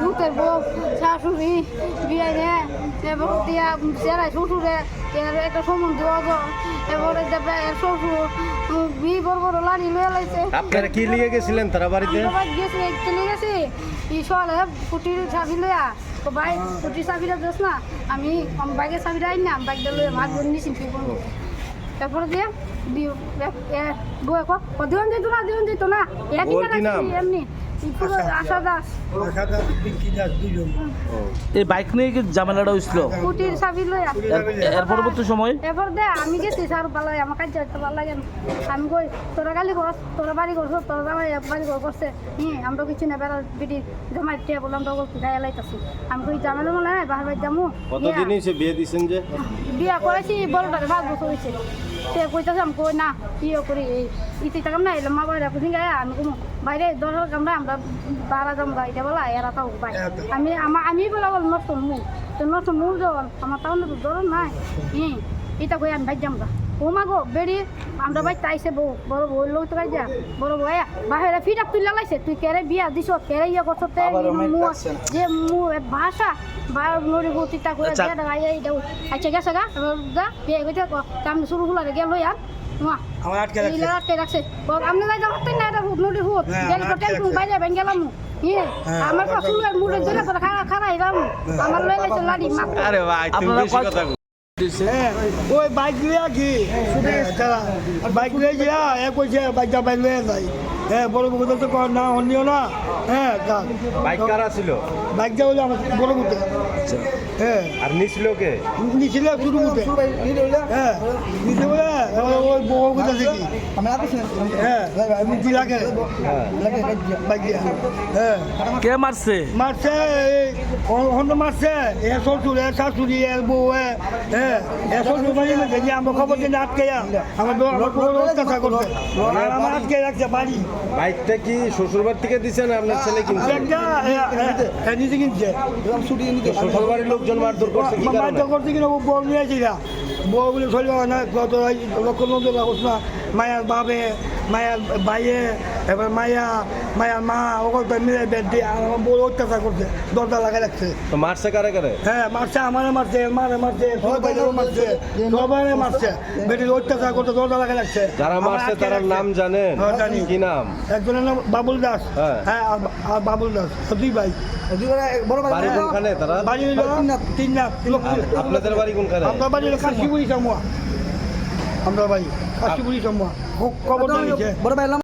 ভূতের বউ শাশুড়ি বিয়ে এবং চেরাই শ্বশুরে একটা সম্বন্ধ এবারে শ্বশুর বিয়ে বড় বড় লাড়ি লয়ে লাইছে। আপনারা কি লিয়ে গেছিলেন তারা বাড়িতে? চলে গেছি সলে কুটির চাবি লইয়া তো ভাই কুটির চাবিটা দিস না আমি বাইকের চাবিটা আইন না বাইকটা লইয়া মাছ বলে নিয়েছি ফি করবো তারপরে দিয়ে বউ দিন যেত না এমনি আশা দাস এই বাইক নিয়ে কি ঝামেলাটা হয়েছিল? কুটির চাবি লইয়া এর পরবর্তী সময় এরপর দে আমি গেছি সার পালাই আমার কাজ যাইতে ভালো লাগে না আমি কই তোরা গালি কর তোরা বাড়ি করছো তোরা জামাই বাড়ি ঘর করছে আমরা কিছু না বেড়া বিটি জামাই টিয়া বললাম তো গায়ে লাইতাছি আমি কই জামাইলে মনে হয় বাহার বাড়ি যাবো কতদিন হয়েছে বিয়ে দিচ্ছেন যে? বিয়া করেছি বড়টারে 5 বছর হয়েছে সে কইতাছে আমি কই না ইয়ে করি ইতি টাকাম না এলাম মা বাড়ি রাখছি গায়ে আমি কোনো বাইরে 10 কামরা আমরা 12 জন গাইতে বলা এরা তাও ভাই আমি বলা বল নতুন মুখ তো নতুন মুখ যখন আমার তাও তো ধরুন নাই এটা কই আমি ভাই যামগা ও মাগো বেড়ি আমরা ভাই তাইছে বউ বড় বউ লোক তো যা বড় বউ বাহিরে ফিটা তুই লাগাইছে তুই কেরে বিয়া দিছ কেরে ইয়ে করছ তে যে ভাষা বা নড়ি গতিটা করে দেয়া দাঁড়াই এইটা আচ্ছা গেছে গা বিয়ে কইতে কাম শুরু হলো রে গেল ইয়ার আমার আটকে রাখছে আপনি যাই যাবেন না এটা নদী হুত গেল তো টেলিফোন বাইরে ভেঙে গেলাম আমার পছন্দের মুড়ে দিলে তো খারা এলাম আমার লয়ে লাইছে লাড়ি আরে ভাই তুমি বেশি কথা ওই বাইক লিয়া কি বাইক লিয়ে গিয়া কইছে বাইকটা বাইক লিয়ে যাই বড় বউদের তো না অন্যও না বাইক কারা ছিল? বাইকটা হলো আমার বড় বউতে আর নিছিল কে? নিছিল শুরু করতে নিচে বলে ওই বউ কোথাছে কি আমি কি লাগে বাইক দিয়া কে মারছে? মারছে অন্য মারছে এ শ্বশুর এ শাশুড়ি এ বউ শ্বশুর বাড়ি যে আমরা খবর দিন আটকে আমার অত্যাচার করছে আমার আটকে রাখছে বাড়ি। বাইকটা কি শ্বশুরবাড়ি থেকে দিচ্ছেন আপনার ছেলে কিনছে? নিজে কিনছে শ্বশুরবাড়ির লোকজন মারধর করছে কি কারণে? মারধর করছে কিনা বউ নিয়েছি না বউ বলে চলবে না লক্ষ নজর রাখছ না মায়ার বাবে মায়ার বাইয়ে এবার মায়ার মা ওকে মিলে বেদ দিয়ে আমার বউ অত্যাচার করছে দরজা লাগাই রাখছে। তো মারছে কারে কারে? মারছে আমারে মারছে মারছে সবাই মারছে বেটির অত্যাচার করতে দরজা লাগাই রাখছে। যারা মারছে তার নাম জানেন? কি নাম? একজনের নাম বাবুল দাস আর বাবুল দাস দুই ভাই বাড়ি কোনখানে তারা? বাড়ি তিন লাখ। আপনাদের বাড়ি কোনখানে? আমরা বাড়ি কাশিপুরি সামুয়া আমরা বাড়ি কাশিপুরি সামুয়া খবর দিয়েছে।